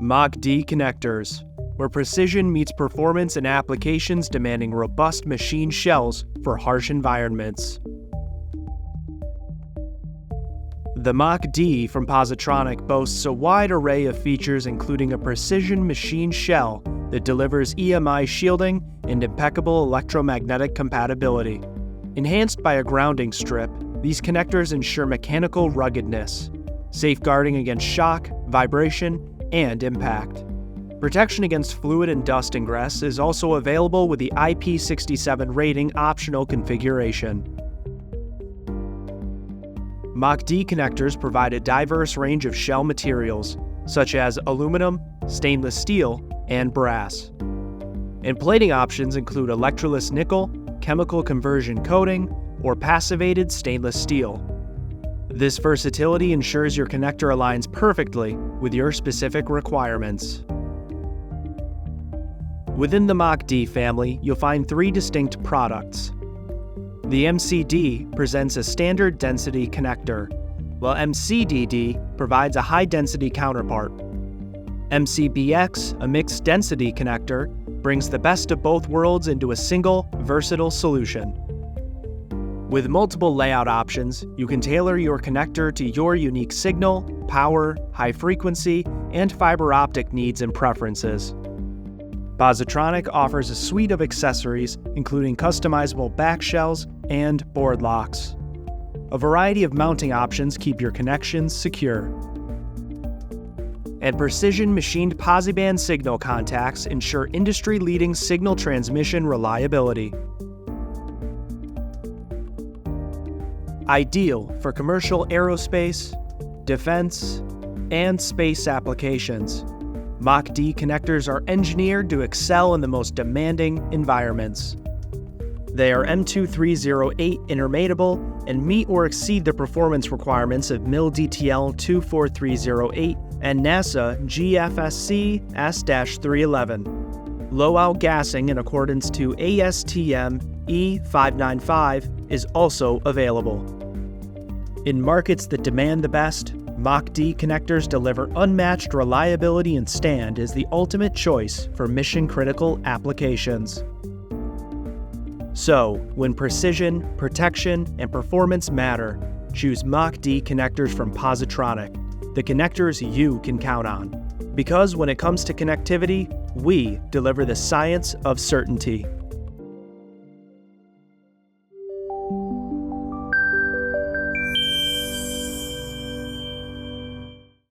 Mach-D connectors, where precision meets performance in applications demanding robust machine shells for harsh environments. The Mach-D from Positronic boasts a wide array of features, including a precision machine shell that delivers EMI shielding and impeccable electromagnetic compatibility. Enhanced by a grounding strip, these connectors ensure mechanical ruggedness, safeguarding against shock, vibration, and impact. Protection against fluid and dust ingress is also available with the IP67 rating optional configuration. Mach-D connectors provide a diverse range of shell materials, such as aluminum, stainless steel, and brass. And plating options include electroless nickel, chemical conversion coating, or passivated stainless steel. This versatility ensures your connector aligns perfectly with your specific requirements. Within the Mach-D family, you'll find three distinct products. The MCD presents a standard density connector, while MCDD provides a high-density counterpart. MCBX, a mixed-density connector, brings the best of both worlds into a single, versatile solution. With multiple layout options, you can tailor your connector to your unique signal, power, high frequency, and fiber optic needs and preferences. Positronic offers a suite of accessories, including customizable back shells and board locks. A variety of mounting options keep your connections secure. And precision machined Posiband signal contacts ensure industry-leading signal transmission reliability. Ideal for commercial aerospace, defense, and space applications, Mach-D connectors are engineered to excel in the most demanding environments. They are M2308 intermatable and meet or exceed the performance requirements of MIL-DTL 24308 and NASA GFSC S-311. Low outgassing in accordance to ASTM E595 is also available. In markets that demand the best, Mach-D connectors deliver unmatched reliability and stand as the ultimate choice for mission-critical applications. So, when precision, protection, and performance matter, choose Mach-D connectors from Positronic, the connectors you can count on. Because when it comes to connectivity, we deliver the science of certainty.